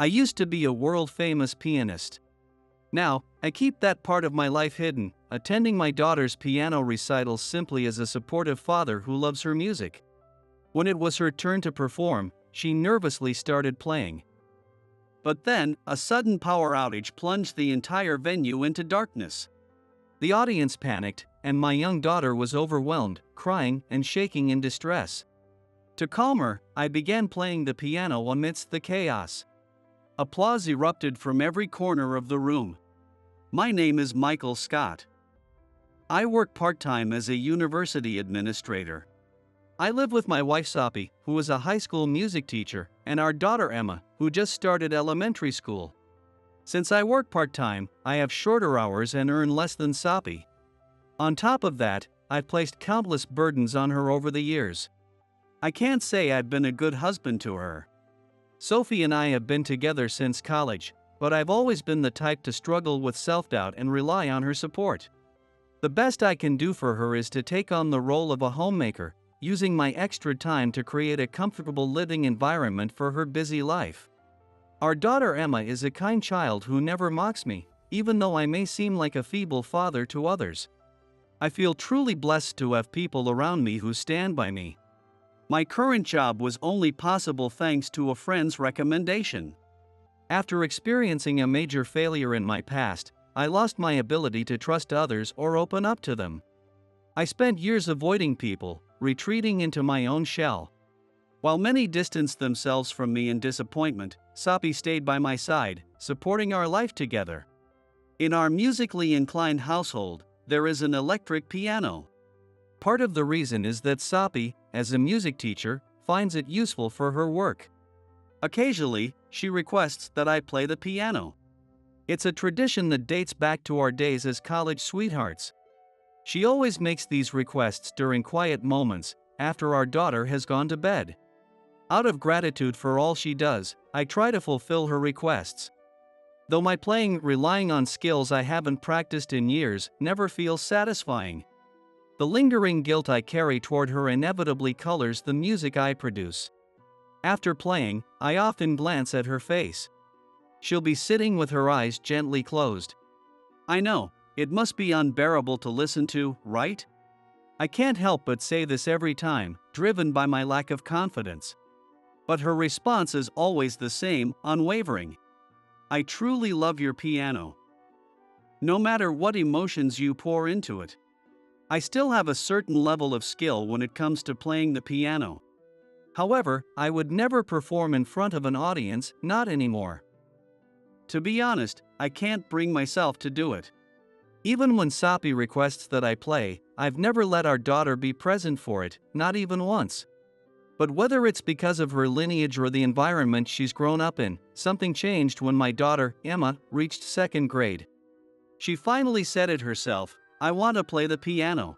I used to be a world-famous pianist. Now, I keep that part of my life hidden, attending my daughter's piano recitals simply as a supportive father who loves her music. When it was her turn to perform, she nervously started playing. But then, a sudden power outage plunged the entire venue into darkness. The audience panicked, and my young daughter was overwhelmed, crying and shaking in distress. To calm her, I began playing the piano amidst the chaos. Applause erupted from every corner of the room. My name is Michael Scott. I work part-time as a university administrator. I live with my wife Sophie, who is a high school music teacher, and our daughter Emma, who just started elementary school. Since I work part-time, I have shorter hours and earn less than Sophie. On top of that, I've placed countless burdens on her over the years. I can't say I've been a good husband to her. Sophie and I have been together since college, but I've always been the type to struggle with self-doubt and rely on her support. The best I can do for her is to take on the role of a homemaker, using my extra time to create a comfortable living environment for her busy life. Our daughter Emma is a kind child who never mocks me, even though I may seem like a feeble father to others. I feel truly blessed to have people around me who stand by me. My current job was only possible thanks to a friend's recommendation. After experiencing a major failure in my past, I lost my ability to trust others or open up to them. I spent years avoiding people, retreating into my own shell. While many distanced themselves from me in disappointment, Sophie stayed by my side, supporting our life together. In our musically inclined household, there is an electric piano. Part of the reason is that Sophie, as a music teacher, finds it useful for her work. Occasionally, she requests that I play the piano. It's a tradition that dates back to our days as college sweethearts. She always makes these requests during quiet moments, after our daughter has gone to bed. Out of gratitude for all she does, I try to fulfill her requests. Though my playing, relying on skills I haven't practiced in years, never feels satisfying. The lingering guilt I carry toward her inevitably colors the music I produce. After playing, I often glance at her face. She'll be sitting with her eyes gently closed. I know, it must be unbearable to listen to, right? I can't help but say this every time, driven by my lack of confidence. But her response is always the same, unwavering. I truly love your piano. No matter what emotions you pour into it. I still have a certain level of skill when it comes to playing the piano. However, I would never perform in front of an audience, not anymore. To be honest, I can't bring myself to do it. Even when Sophie requests that I play, I've never let our daughter be present for it, not even once. But whether it's because of her lineage or the environment she's grown up in, something changed when my daughter, Emma, reached second grade. She finally said it herself, I want to play the piano.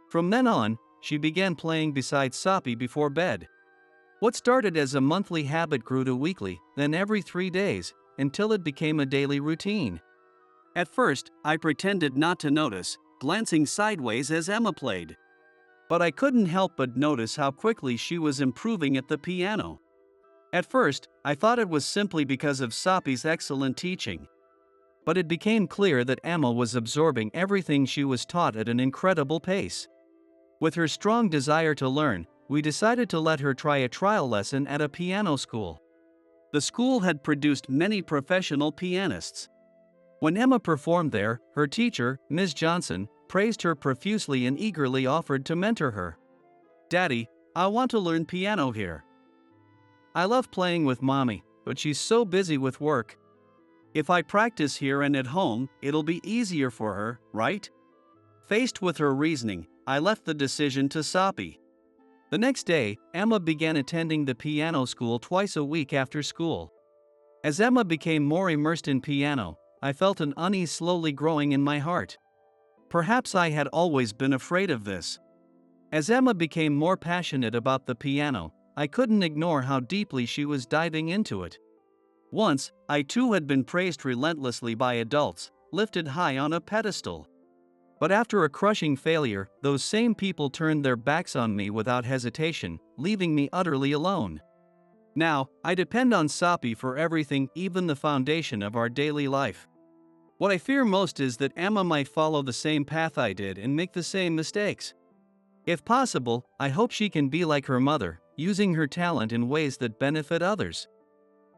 From then on, she began playing beside Sophie before bed. What started as a monthly habit grew to weekly, then every 3 days, until it became a daily routine. At first, I pretended not to notice, glancing sideways as Emma played. But I couldn't help but notice how quickly she was improving at the piano. At first, I thought it was simply because of Sophie's excellent teaching. But it became clear that Emma was absorbing everything she was taught at an incredible pace. With her strong desire to learn, we decided to let her try a trial lesson at a piano school. The school had produced many professional pianists. When Emma performed there, her teacher, Ms. Johnson, praised her profusely and eagerly offered to mentor her. Daddy, I want to learn piano here. I love playing with Mommy, but she's so busy with work. If I practice here and at home, it'll be easier for her, right? Faced with her reasoning, I left the decision to Sophie. The next day, Emma began attending the piano school twice a week after school. As Emma became more immersed in piano, I felt an unease slowly growing in my heart. Perhaps I had always been afraid of this. As Emma became more passionate about the piano, I couldn't ignore how deeply she was diving into it. Once, I too had been praised relentlessly by adults, lifted high on a pedestal. But after a crushing failure, those same people turned their backs on me without hesitation, leaving me utterly alone. Now, I depend on Soppy for everything, even the foundation of our daily life. What I fear most is that Emma might follow the same path I did and make the same mistakes. If possible, I hope she can be like her mother, using her talent in ways that benefit others.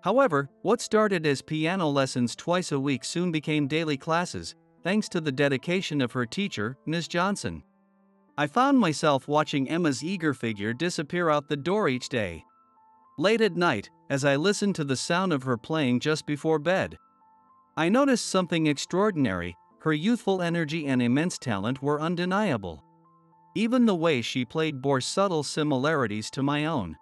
However, what started as piano lessons twice a week soon became daily classes, thanks to the dedication of her teacher, Ms. Johnson. I found myself watching Emma's eager figure disappear out the door each day. Late at night, as I listened to the sound of her playing just before bed, I noticed something extraordinary. Her youthful energy and immense talent were undeniable. Even the way she played bore subtle similarities to my own.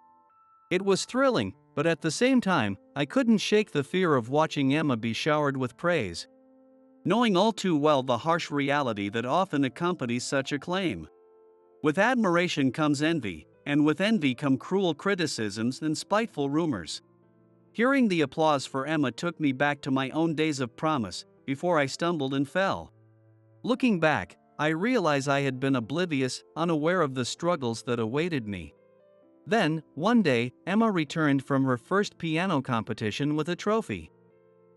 It was thrilling, but at the same time, I couldn't shake the fear of watching Emma be showered with praise, knowing all too well the harsh reality that often accompanies such acclaim. With admiration comes envy, and with envy come cruel criticisms and spiteful rumors. Hearing the applause for Emma took me back to my own days of promise, before I stumbled and fell. Looking back, I realize I had been oblivious, unaware of the struggles that awaited me. Then, one day, Emma returned from her first piano competition with a trophy.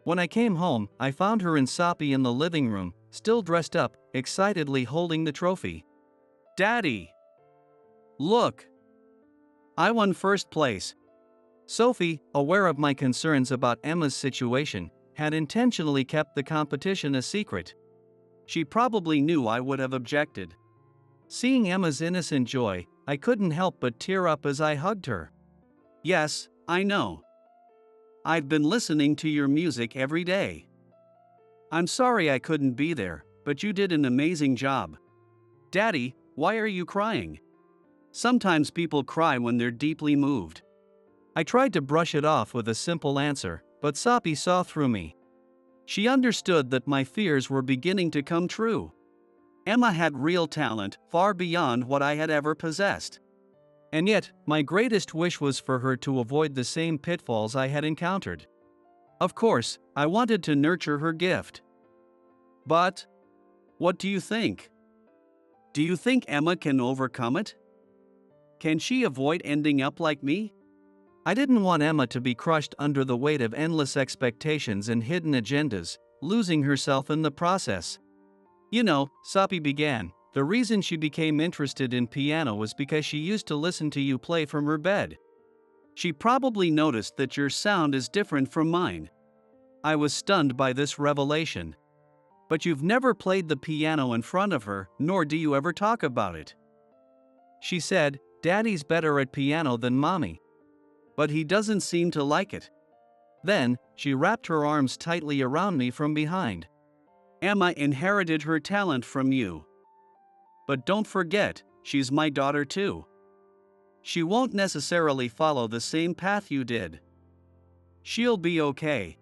When I came home, I found her and Soppy in the living room, still dressed up, excitedly holding the trophy. "Daddy! Look! I won first place." Sophie, aware of my concerns about Emma's situation, had intentionally kept the competition a secret. She probably knew I would have objected. Seeing Emma's innocent joy, I couldn't help but tear up as I hugged her. "Yes, I know. I've been listening to your music every day. I'm sorry I couldn't be there, but you did an amazing job." "Daddy, why are you crying?" "Sometimes people cry when they're deeply moved." I tried to brush it off with a simple answer, but Soppy saw through me. She understood that my fears were beginning to come true. Emma had real talent, far beyond what I had ever possessed. And yet, my greatest wish was for her to avoid the same pitfalls I had encountered. Of course, I wanted to nurture her gift. But what do you think? Do you think Emma can overcome it? Can she avoid ending up like me? I didn't want Emma to be crushed under the weight of endless expectations and hidden agendas, losing herself in the process. "You know," Soppy began, "the reason she became interested in piano was because she used to listen to you play from her bed. She probably noticed that your sound is different from mine." I was stunned by this revelation. "But you've never played the piano in front of her, nor do you ever talk about it." She said, "Daddy's better at piano than Mommy. But he doesn't seem to like it." Then, she wrapped her arms tightly around me from behind. "Emma inherited her talent from you. But don't forget, she's my daughter too. She won't necessarily follow the same path you did. She'll be okay."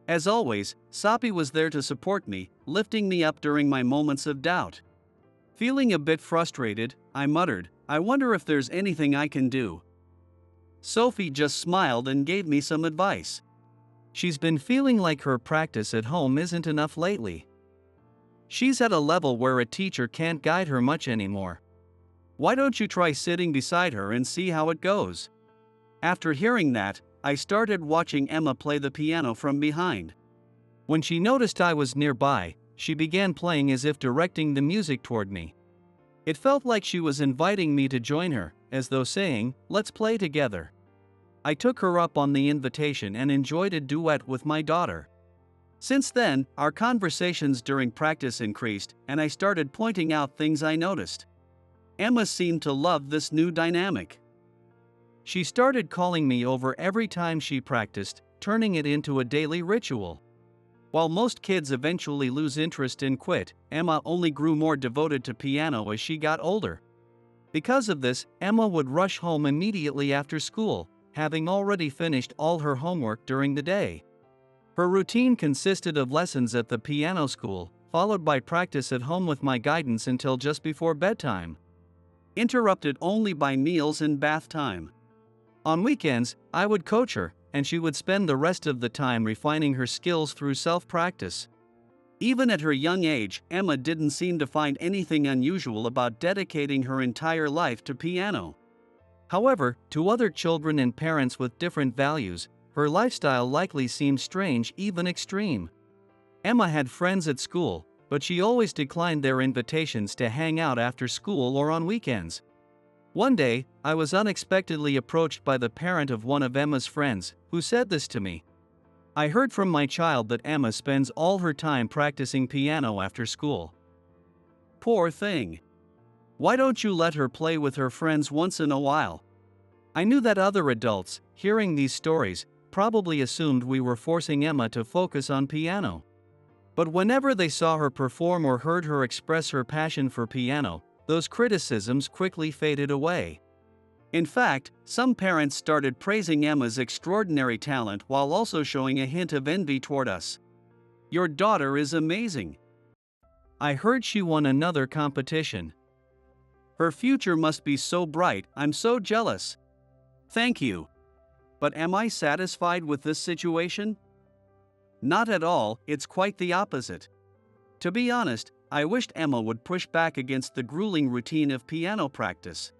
As always, Soppy was there to support me, lifting me up during my moments of doubt. Feeling a bit frustrated, I muttered, "I wonder if there's anything I can do." Sophie just smiled and gave me some advice. "She's been feeling like her practice at home isn't enough lately. She's at a level where a teacher can't guide her much anymore. Why don't you try sitting beside her and see how it goes?" After hearing that, I started watching Emma play the piano from behind. When she noticed I was nearby, she began playing as if directing the music toward me. It felt like she was inviting me to join her, as though saying, "Let's play together." I took her up on the invitation and enjoyed a duet with my daughter. Since then, our conversations during practice increased, and I started pointing out things I noticed. Emma seemed to love this new dynamic. She started calling me over every time she practiced, turning it into a daily ritual. While most kids eventually lose interest and quit, Emma only grew more devoted to piano as she got older. Because of this, Emma would rush home immediately after school, having already finished all her homework during the day. Her routine consisted of lessons at the piano school, followed by practice at home with my guidance until just before bedtime, interrupted only by meals and bath time. On weekends, I would coach her, and she would spend the rest of the time refining her skills through self-practice. Even at her young age, Emma didn't seem to find anything unusual about dedicating her entire life to piano. However, to other children and parents with different values, her lifestyle likely seemed strange, even extreme. Emma had friends at school, but she always declined their invitations to hang out after school or on weekends. One day, I was unexpectedly approached by the parent of one of Emma's friends, who said this to me. I heard from my child that Emma spends all her time practicing piano after school. Poor thing. Why don't you let her play with her friends once in a while? I knew that other adults, hearing these stories, probably assumed we were forcing Emma to focus on piano. But whenever they saw her perform or heard her express her passion for piano, those criticisms quickly faded away. In fact, some parents started praising Emma's extraordinary talent while also showing a hint of envy toward us. Your daughter is amazing. I heard she won another competition. Her future must be so bright, I'm so jealous. Thank you. But am I satisfied with this situation? Not at all, it's quite the opposite. To be honest, I wished Emma would push back against the grueling routine of piano practice.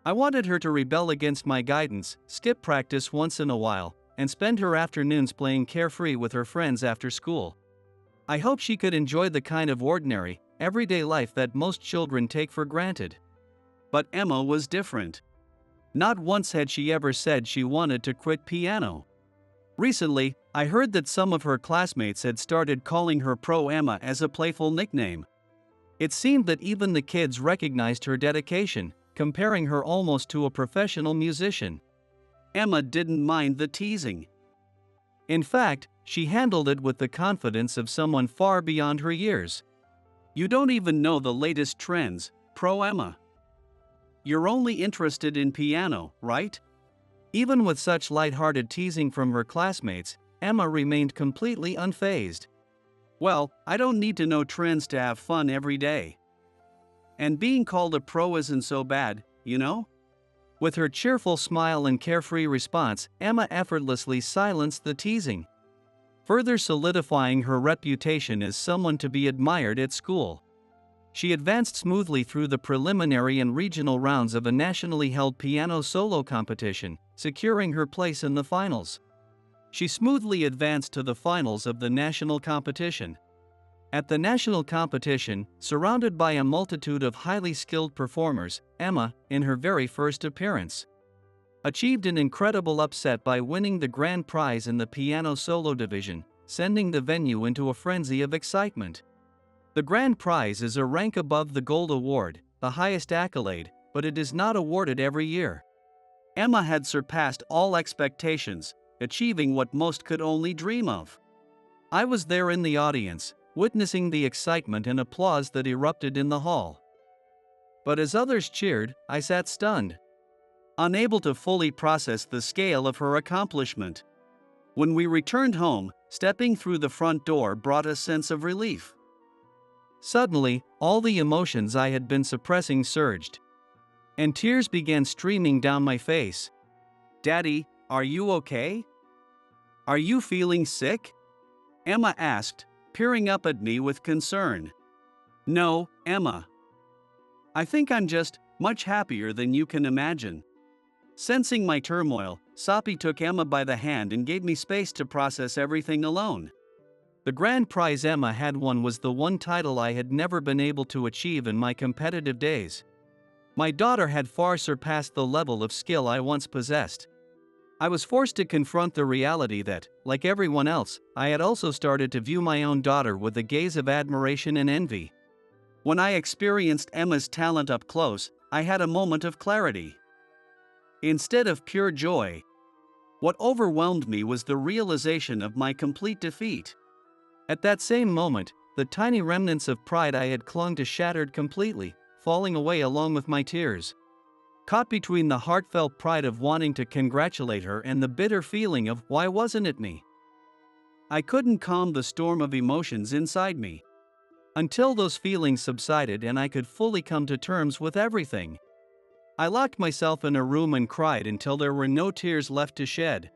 I wanted her to rebel against my guidance, skip practice once in a while, and spend her afternoons playing carefree with her friends after school. I hoped she could enjoy the kind of ordinary, everyday life that most children take for granted. But Emma was different. Not once had she ever said she wanted to quit piano. Recently, I heard that some of her classmates had started calling her Pro Emma as a playful nickname. It seemed that even the kids recognized her dedication, comparing her almost to a professional musician. Emma didn't mind the teasing. In fact, she handled it with the confidence of someone far beyond her years. You don't even know the latest trends, Pro Emma. You're only interested in piano, right? Even with such light-hearted teasing from her classmates, Emma remained completely unfazed. Well, I don't need to know trends to have fun every day. And being called a pro isn't so bad, you know? With her cheerful smile and carefree response, Emma effortlessly silenced the teasing, further solidifying her reputation as someone to be admired at school. She advanced smoothly through the preliminary and regional rounds of a nationally held piano solo competition, securing her place in the finals. She smoothly advanced to the finals of the national competition. At the national competition, surrounded by a multitude of highly skilled performers, Emma, in her very first appearance, achieved an incredible upset by winning the grand prize in the piano solo division, sending the venue into a frenzy of excitement. The grand prize is a rank above the gold award, the highest accolade, but it is not awarded every year. Emma had surpassed all expectations, achieving what most could only dream of. I was there in the audience, witnessing the excitement and applause that erupted in the hall. But as others cheered, I sat stunned, unable to fully process the scale of her accomplishment. When we returned home, stepping through the front door brought a sense of relief. Suddenly, all the emotions I had been suppressing surged, and tears began streaming down my face. "Daddy, are you okay? Are you feeling sick?" Emma asked, peering up at me with concern. "No, Emma. I think I'm just much happier than you can imagine." Sensing my turmoil, Soppy took Emma by the hand and gave me space to process everything alone. The grand prize Emma had won was the one title I had never been able to achieve in my competitive days. My daughter had far surpassed the level of skill I once possessed. I was forced to confront the reality that, like everyone else, I had also started to view my own daughter with a gaze of admiration and envy. When I experienced Emma's talent up close, I had a moment of clarity. Instead of pure joy, what overwhelmed me was the realization of my complete defeat. At that same moment, the tiny remnants of pride I had clung to shattered completely, falling away along with my tears. Caught between the heartfelt pride of wanting to congratulate her and the bitter feeling of why wasn't it me? I couldn't calm the storm of emotions inside me. Until those feelings subsided and I could fully come to terms with everything. I locked myself in a room and cried until there were no tears left to shed.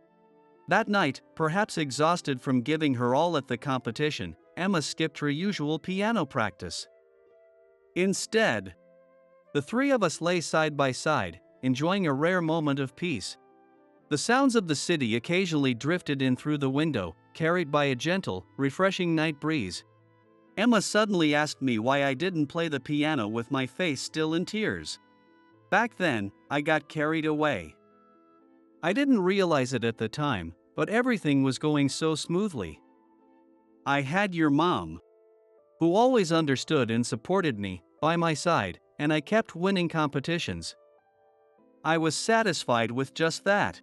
That night, perhaps exhausted from giving her all at the competition, Emma skipped her usual piano practice. Instead, the three of us lay side by side, enjoying a rare moment of peace. The sounds of the city occasionally drifted in through the window, carried by a gentle, refreshing night breeze. Emma suddenly asked me why I didn't play the piano with my face still in tears. Back then, I got carried away. I didn't realize it at the time, but everything was going so smoothly. I had your mom, who always understood and supported me, by my side, and I kept winning competitions. I was satisfied with just that.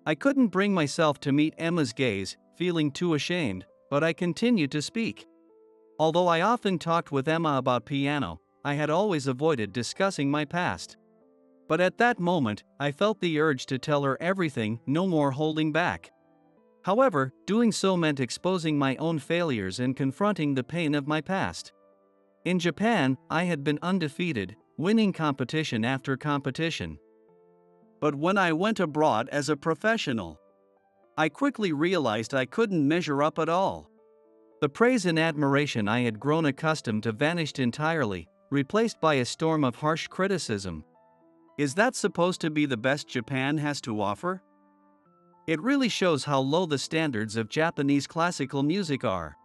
I couldn't bring myself to meet Emma's gaze, feeling too ashamed, but I continued to speak. Although I often talked with Emma about piano, I had always avoided discussing my past. But at that moment, I felt the urge to tell her everything, no more holding back. However, doing so meant exposing my own failures and confronting the pain of my past. In Japan, I had been undefeated, winning competition after competition. But when I went abroad as a professional, I quickly realized I couldn't measure up at all. The praise and admiration I had grown accustomed to vanished entirely, replaced by a storm of harsh criticism. Is that supposed to be the best Japan has to offer? It really shows how low the standards of Japanese classical music are.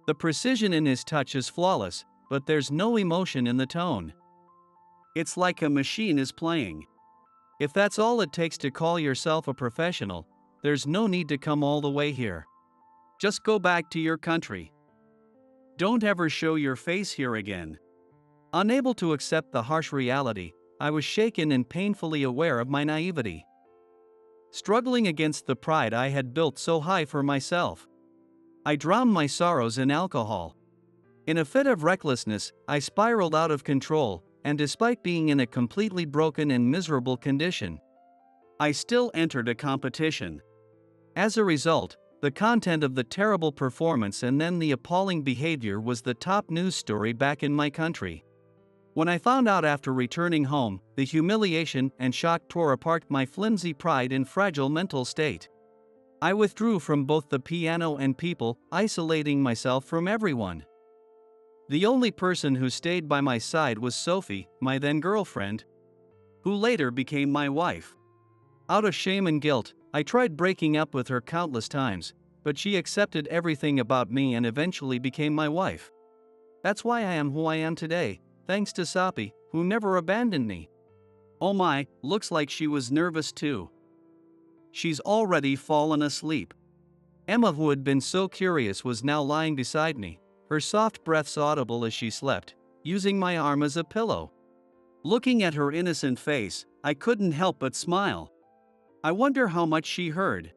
The precision in his touch is flawless, but there's no emotion in the tone. It's like a machine is playing. If that's all it takes to call yourself a professional, there's no need to come all the way here. Just go back to your country. Don't ever show your face here again. Unable to accept the harsh reality, I was shaken and painfully aware of my naivety. Struggling against the pride I had built so high for myself, I drowned my sorrows in alcohol. In a fit of recklessness, I spiraled out of control, and despite being in a completely broken and miserable condition, I still entered a competition. As a result, the content of the terrible performance and then the appalling behavior was the top news story back in my country. When I found out after returning home, the humiliation and shock tore apart my flimsy pride and fragile mental state. I withdrew from both the piano and people, isolating myself from everyone. The only person who stayed by my side was Sophie, my then girlfriend, who later became my wife. Out of shame and guilt, I tried breaking up with her countless times, but she accepted everything about me and eventually became my wife. That's why I am who I am today, thanks to Sophie, who never abandoned me. Oh my, looks like she was nervous too. She's already fallen asleep. Emma, who had been so curious, was now lying beside me, her soft breaths audible as she slept, using my arm as a pillow. Looking at her innocent face, I couldn't help but smile. I wonder how much she heard.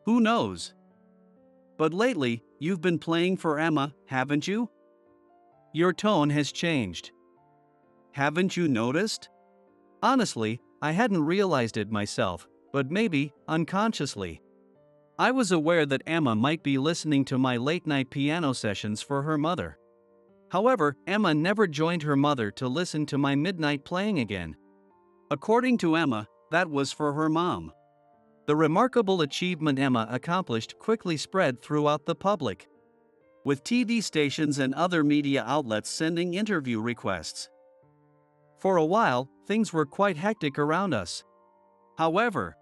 Who knows? But lately, you've been playing for Emma, haven't you? Your tone has changed. Haven't you noticed? Honestly, I hadn't realized it myself, but maybe, unconsciously. I was aware that Emma might be listening to my late-night piano sessions for her mother. However, Emma never joined her mother to listen to my midnight playing again. According to Emma, that was for her mom. The remarkable achievement Emma accomplished quickly spread throughout the public, with TV stations and other media outlets sending interview requests. For a while, things were quite hectic around us. However,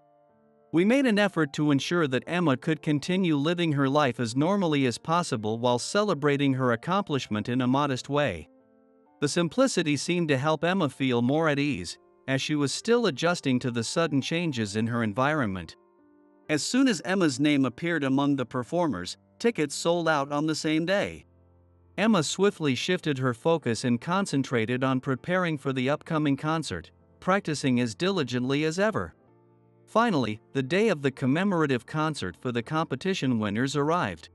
we made an effort to ensure that Emma could continue living her life as normally as possible while celebrating her accomplishment in a modest way. The simplicity seemed to help Emma feel more at ease, as she was still adjusting to the sudden changes in her environment. As soon as Emma's name appeared among the performers, tickets sold out on the same day. Emma swiftly shifted her focus and concentrated on preparing for the upcoming concert, practicing as diligently as ever. Finally, the day of the commemorative concert for the competition winners arrived.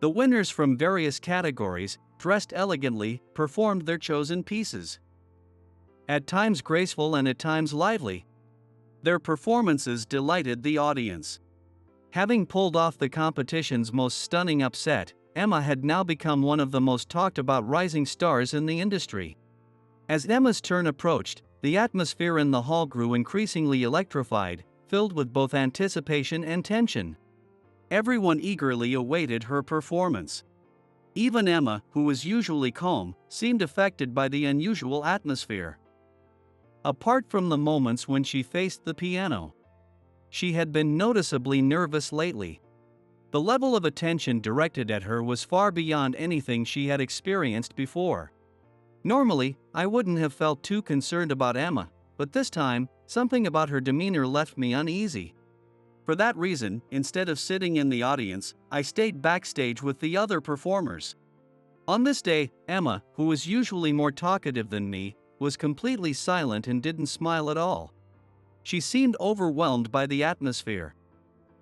The winners from various categories, dressed elegantly, performed their chosen pieces. At times graceful and at times lively, their performances delighted the audience. Having pulled off the competition's most stunning upset, Emma had now become one of the most talked about rising stars in the industry. As Emma's turn approached, the atmosphere in the hall grew increasingly electrified, filled with both anticipation and tension. Everyone eagerly awaited her performance. Even Emma, who was usually calm, seemed affected by the unusual atmosphere. apart from the moments when she faced the piano. She had been noticeably nervous lately. The level of attention directed at her was far beyond anything she had experienced before. Normally, I wouldn't have felt too concerned about Emma, but this time, something about her demeanor left me uneasy. For that reason, instead of sitting in the audience, I stayed backstage with the other performers. On this day, Emma, who was usually more talkative than me, was completely silent and didn't smile at all. She seemed overwhelmed by the atmosphere.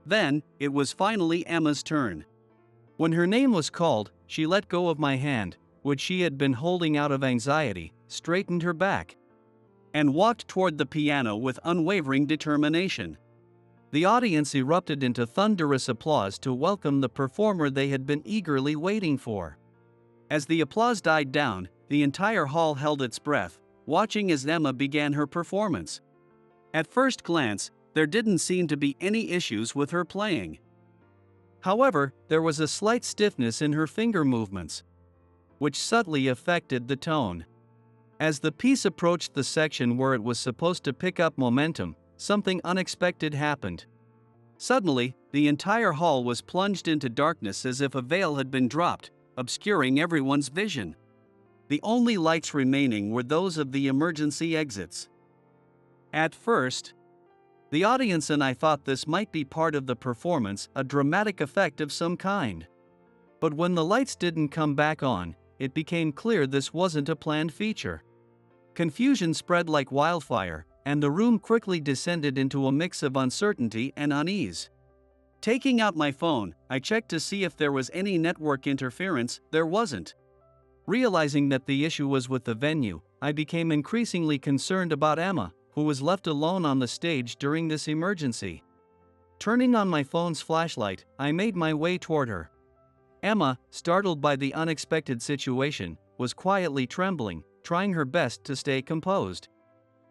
Then, it was finally Emma's turn. When her name was called, she let go of my hand, which she had been holding out of anxiety, straightened her back, and walked toward the piano with unwavering determination. The audience erupted into thunderous applause to welcome the performer they had been eagerly waiting for. As the applause died down, the entire hall held its breath, watching as Emma began her performance. At first glance, there didn't seem to be any issues with her playing. However, there was a slight stiffness in her finger movements, which subtly affected the tone. As the piece approached the section where it was supposed to pick up momentum, something unexpected happened. Suddenly, the entire hall was plunged into darkness as if a veil had been dropped, obscuring everyone's vision. The only lights remaining were those of the emergency exits. At first, the audience and I thought this might be part of the performance, a dramatic effect of some kind. But when the lights didn't come back on, it became clear this wasn't a planned feature. Confusion spread like wildfire, and the room quickly descended into a mix of uncertainty and unease. Taking out my phone, I checked to see if there was any network interference. There wasn't. Realizing that the issue was with the venue, I became increasingly concerned about Emma, who was left alone on the stage during this emergency. Turning on my phone's flashlight, I made my way toward her. Emma, startled by the unexpected situation, was quietly trembling, trying her best to stay composed.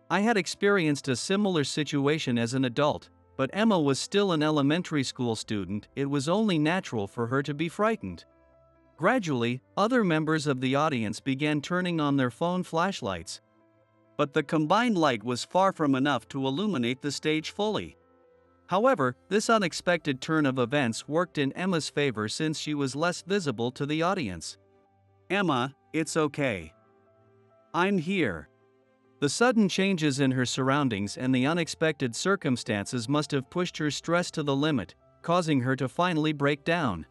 I had experienced a similar situation as an adult, but Emma was still an elementary school student. It was only natural for her to be frightened. Gradually, other members of the audience began turning on their phone flashlights. But the combined light was far from enough to illuminate the stage fully. However, this unexpected turn of events worked in Emma's favor since she was less visible to the audience. "Emma, it's okay. I'm here." The sudden changes in her surroundings and the unexpected circumstances must have pushed her stress to the limit, causing her to finally break down.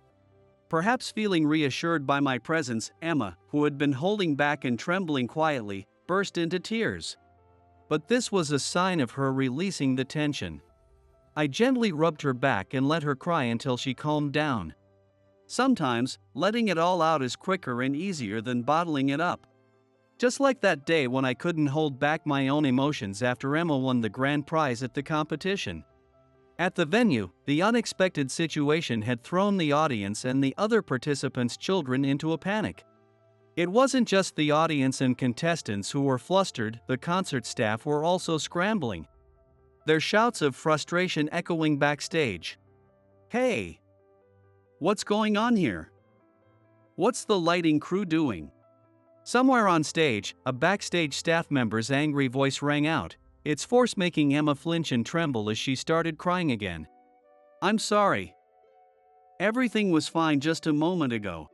Perhaps feeling reassured by my presence, Emma, who had been holding back and trembling quietly, burst into tears. But this was a sign of her releasing the tension. I gently rubbed her back and let her cry until she calmed down. Sometimes, letting it all out is quicker and easier than bottling it up. Just like that day when I couldn't hold back my own emotions after Emma won the grand prize at the competition. At the venue, the unexpected situation had thrown the audience and the other participants' children into a panic. It wasn't just the audience and contestants who were flustered, the concert staff were also scrambling, their shouts of frustration echoing backstage. "Hey! What's going on here? What's the lighting crew doing?" Somewhere on stage, a backstage staff member's angry voice rang out, its force making Emma flinch and tremble as she started crying again. "I'm sorry. Everything was fine just a moment ago.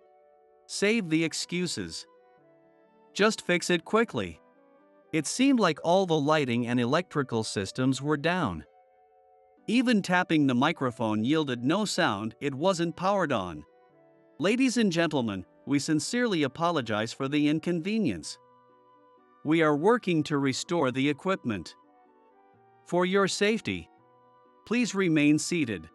Save the excuses. Just fix it quickly." It seemed like all the lighting and electrical systems were down. Even tapping the microphone yielded no sound. It wasn't powered on. "Ladies and gentlemen, we sincerely apologize for the inconvenience. We are working to restore the equipment. For your safety, please remain seated."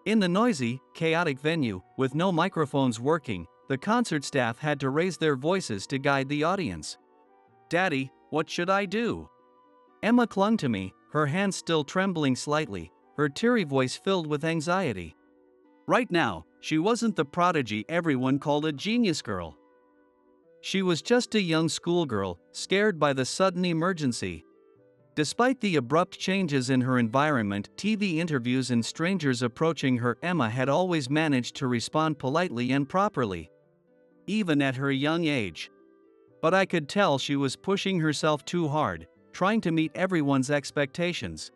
In the noisy, chaotic venue, with no microphones working, the concert staff had to raise their voices to guide the audience. "Daddy, what should I do?" Emma clung to me, her hands still trembling slightly, her teary voice filled with anxiety. Right now, she wasn't the prodigy everyone called a genius girl. She was just a young schoolgirl, scared by the sudden emergency. Despite the abrupt changes in her environment, TV interviews and strangers approaching her, Emma had always managed to respond politely and properly, even at her young age. But I could tell she was pushing herself too hard, trying to meet everyone's expectations.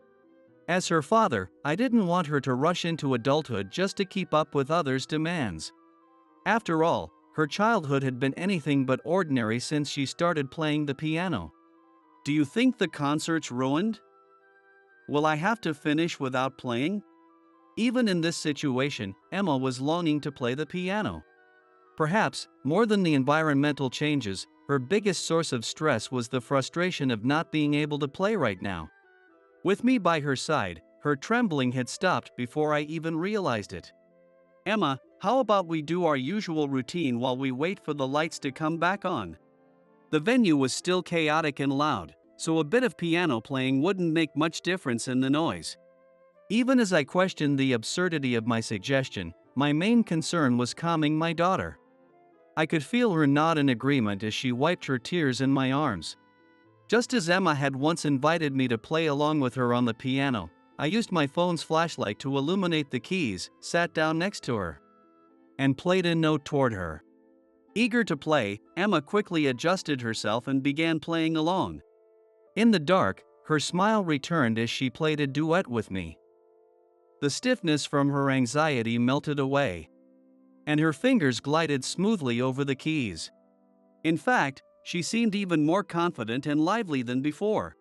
As her father, I didn't want her to rush into adulthood just to keep up with others' demands. After all, her childhood had been anything but ordinary since she started playing the piano. Do you think the concert's ruined? Will I have to finish without playing? Even in this situation, Emma was longing to play the piano. Perhaps, more than the environmental changes, her biggest source of stress was the frustration of not being able to play right now. With me by her side, her trembling had stopped before I even realized it. Emma, how about we do our usual routine while we wait for the lights to come back on? The venue was still chaotic and loud, so a bit of piano playing wouldn't make much difference in the noise. Even as I questioned the absurdity of my suggestion, my main concern was calming my daughter. I could feel her nod in agreement as she wiped her tears in my arms. Just as Emma had once invited me to play along with her on the piano, I used my phone's flashlight to illuminate the keys, sat down next to her, and played a note toward her. Eager to play, Emma quickly adjusted herself and began playing along. In the dark, her smile returned as she played a duet with me. The stiffness from her anxiety melted away, and her fingers glided smoothly over the keys. In fact, she seemed even more confident and lively than before.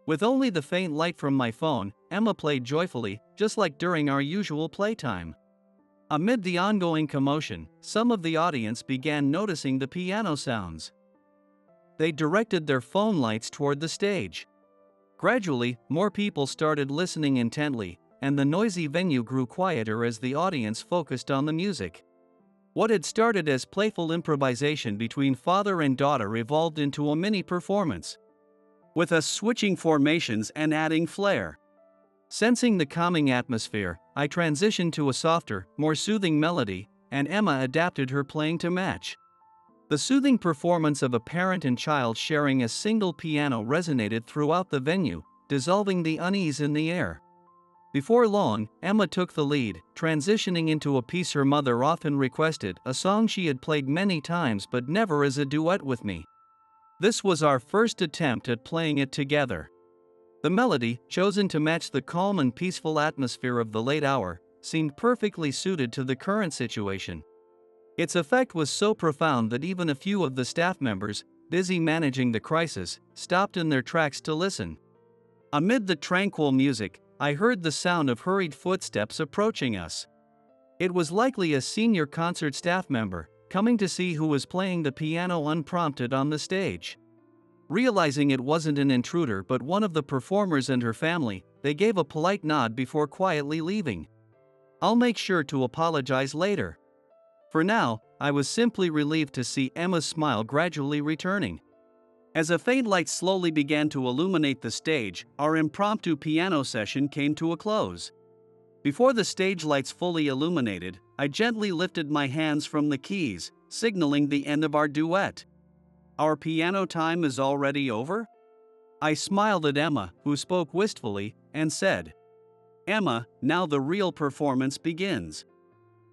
With only the faint light from my phone, Emma played joyfully, just like during our usual playtime. Amid the ongoing commotion, some of the audience began noticing the piano sounds. They directed their phone lights toward the stage. Gradually, more people started listening intently, and the noisy venue grew quieter as the audience focused on the music. What had started as playful improvisation between father and daughter evolved into a mini performance, with us switching formations and adding flair. Sensing the calming atmosphere, I transitioned to a softer, more soothing melody, and Emma adapted her playing to match. The soothing performance of a parent and child sharing a single piano resonated throughout the venue, dissolving the unease in the air. Before long, Emma took the lead, transitioning into a piece her mother often requested, a song she had played many times but never as a duet with me. This was our first attempt at playing it together. The melody, chosen to match the calm and peaceful atmosphere of the late hour, seemed perfectly suited to the current situation. Its effect was so profound that even a few of the staff members, busy managing the crisis, stopped in their tracks to listen. Amid the tranquil music, I heard the sound of hurried footsteps approaching us. It was likely a senior concert staff member, coming to see who was playing the piano unprompted on the stage. Realizing it wasn't an intruder but one of the performers and her family, they gave a polite nod before quietly leaving. I'll make sure to apologize later. For now, I was simply relieved to see Emma's smile gradually returning. As a faint light slowly began to illuminate the stage, our impromptu piano session came to a close. Before the stage lights fully illuminated, I gently lifted my hands from the keys, signaling the end of our duet. Our piano time is already over? I smiled at Emma, who spoke wistfully, and said, "Emma, now the real performance begins."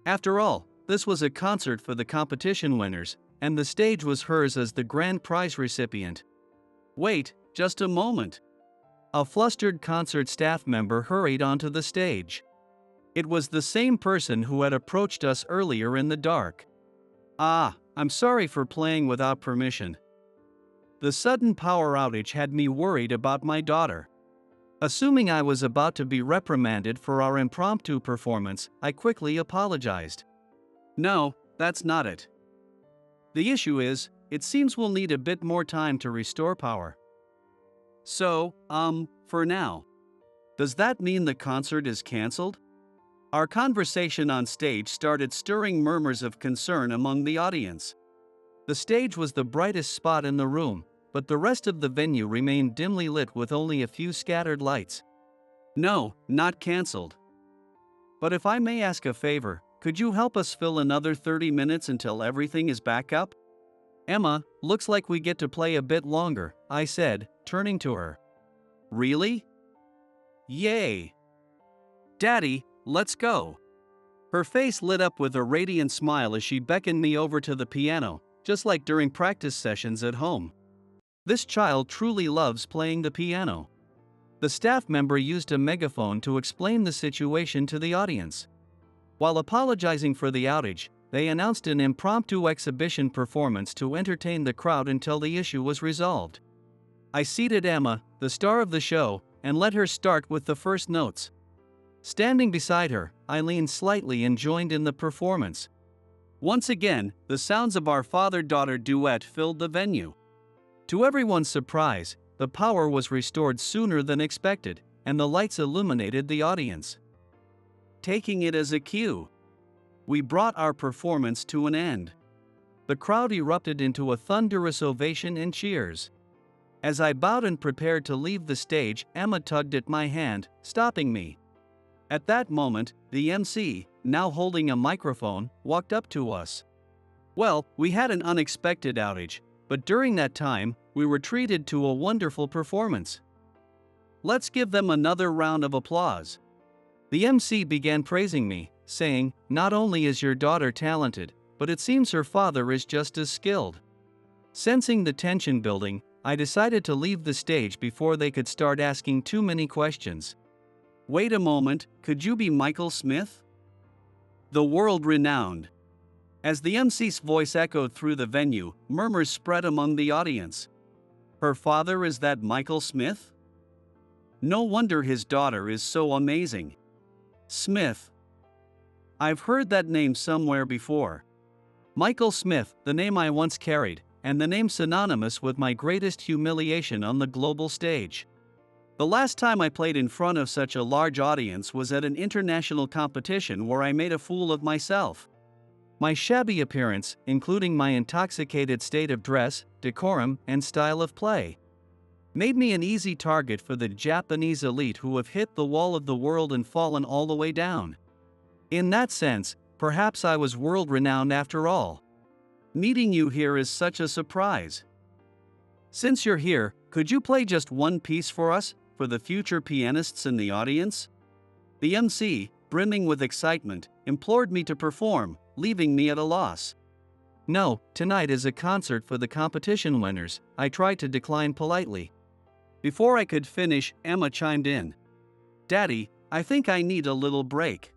After all, this was a concert for the competition winners, and the stage was hers as the grand prize recipient. Wait, just a moment. A flustered concert staff member hurried onto the stage. It was the same person who had approached us earlier in the dark. I'm sorry for playing without permission. The sudden power outage had me worried about my daughter. Assuming I was about to be reprimanded for our impromptu performance, I quickly apologized. No, that's not it. The issue is, it seems we'll need a bit more time to restore power. So, for now. Does that mean the concert is canceled? Our conversation on stage started stirring murmurs of concern among the audience. The stage was the brightest spot in the room, but the rest of the venue remained dimly lit with only a few scattered lights. No, not canceled. But if I may ask a favor, could you help us fill another 30 minutes until everything is back up? Emma, looks like we get to play a bit longer, I said, turning to her. Really? Yay! Daddy, let's go. Her face lit up with a radiant smile as she beckoned me over to the piano, just like during practice sessions at home. This child truly loves playing the piano. The staff member used a megaphone to explain the situation to the audience. While apologizing for the outage, they announced an impromptu exhibition performance to entertain the crowd until the issue was resolved. I seated Emma, the star of the show, and let her start with the first notes. Standing beside her, I leaned slightly and joined in the performance. Once again, the sounds of our father-daughter duet filled the venue. To everyone's surprise, the power was restored sooner than expected, and the lights illuminated the audience. Taking it as a cue, we brought our performance to an end. The crowd erupted into a thunderous ovation and cheers. As I bowed and prepared to leave the stage, Emma tugged at my hand, stopping me. At that moment, the MC, now holding a microphone, walked up to us. Well, we had an unexpected outage, but during that time, we were treated to a wonderful performance. Let's give them another round of applause. The MC began praising me, saying, "Not only is your daughter talented, but it seems her father is just as skilled." Sensing the tension building, I decided to leave the stage before they could start asking too many questions. "Wait a moment, could you be Michael Smith?" The world-renowned. As the MC's voice echoed through the venue, murmurs spread among the audience. Her father is that Michael Smith? No wonder his daughter is so amazing. Smith. I've heard that name somewhere before. Michael Smith, the name I once carried, and the name synonymous with my greatest humiliation on the global stage. The last time I played in front of such a large audience was at an international competition where I made a fool of myself. My shabby appearance, including my intoxicated state of dress, decorum, and style of play, made me an easy target for the Japanese elite who have hit the wall of the world and fallen all the way down. In that sense, perhaps I was world-renowned after all. Meeting you here is such a surprise. Since you're here, could you play just one piece for us, for the future pianists in the audience? The MC, brimming with excitement, implored me to perform, leaving me at a loss. No, tonight is a concert for the competition winners, I tried to decline politely. Before I could finish, Emma chimed in. "Daddy, I think I need a little break.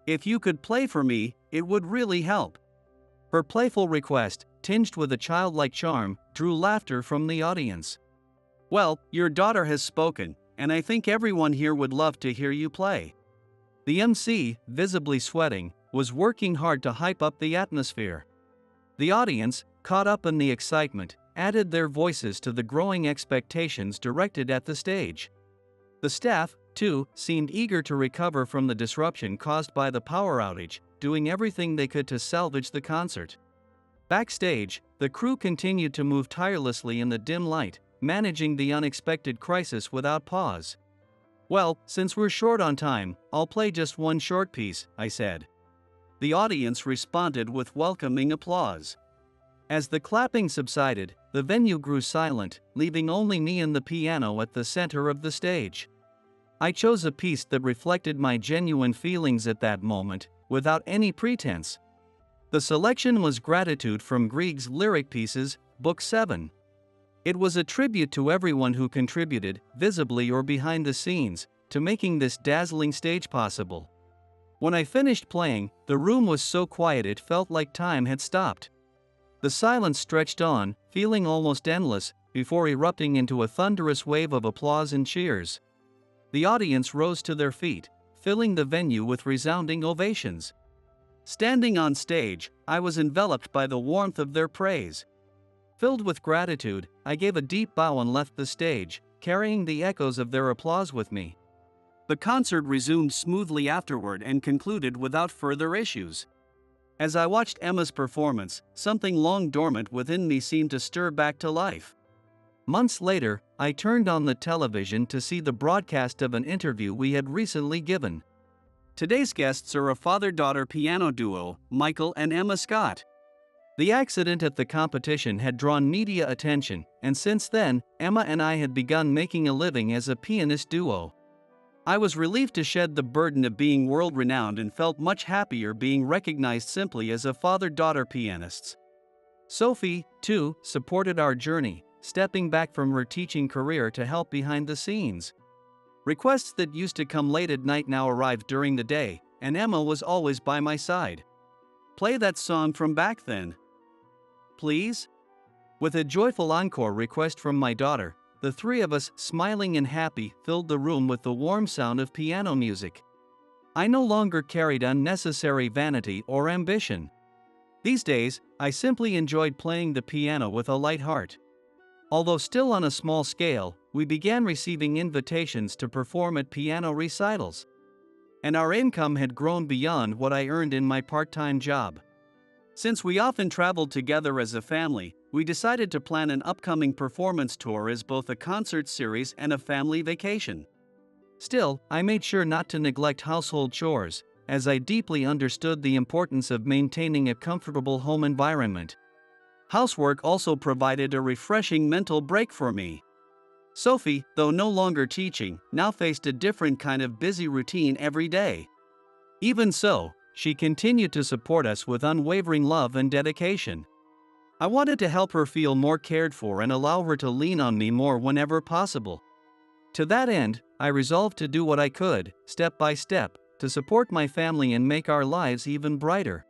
If you could play for me, it would really help." Her playful request, tinged with a childlike charm, drew laughter from the audience. "Well, your daughter has spoken, and I think everyone here would love to hear you play." The MC, visibly sweating, was working hard to hype up the atmosphere. The audience, caught up in the excitement, added their voices to the growing expectations directed at the stage. The staff, too, seemed eager to recover from the disruption caused by the power outage, doing everything they could to salvage the concert. Backstage, the crew continued to move tirelessly in the dim light, managing the unexpected crisis without pause. "Well, since we're short on time, I'll play just one short piece," I said. The audience responded with welcoming applause. As the clapping subsided, the venue grew silent, leaving only me and the piano at the center of the stage. I chose a piece that reflected my genuine feelings at that moment, without any pretense. The selection was Gratitude from Grieg's lyric pieces, Book 7. It was a tribute to everyone who contributed, visibly or behind the scenes, to making this dazzling stage possible. When I finished playing, the room was so quiet it felt like time had stopped. The silence stretched on, feeling almost endless, before erupting into a thunderous wave of applause and cheers. The audience rose to their feet, filling the venue with resounding ovations. Standing on stage, I was enveloped by the warmth of their praise. Filled with gratitude, I gave a deep bow and left the stage, carrying the echoes of their applause with me. The concert resumed smoothly afterward and concluded without further issues. As I watched Emma's performance, something long dormant within me seemed to stir back to life. Months later, I turned on the television to see the broadcast of an interview we had recently given. Today's guests are a father-daughter piano duo, Michael and Emma Scott. The accident at the competition had drawn media attention, and since then, Emma and I had begun making a living as a pianist duo. I was relieved to shed the burden of being world-renowned and felt much happier being recognized simply as a father-daughter pianists. Sophie, too, supported our journey, stepping back from her teaching career to help behind the scenes. Requests that used to come late at night now arrived during the day, and Emma was always by my side. Play that song from back then, please? With a joyful encore request from my daughter, the three of us, smiling and happy, filled the room with the warm sound of piano music. I no longer carried unnecessary vanity or ambition. These days, I simply enjoyed playing the piano with a light heart. Although still on a small scale, we began receiving invitations to perform at piano recitals. And our income had grown beyond what I earned in my part-time job. Since we often traveled together as a family, we decided to plan an upcoming performance tour as both a concert series and a family vacation. Still, I made sure not to neglect household chores, as I deeply understood the importance of maintaining a comfortable home environment. Housework also provided a refreshing mental break for me. Sophie, though no longer teaching, now faced a different kind of busy routine every day. Even so, she continued to support us with unwavering love and dedication. I wanted to help her feel more cared for and allow her to lean on me more whenever possible. To that end, I resolved to do what I could, step by step, to support my family and make our lives even brighter.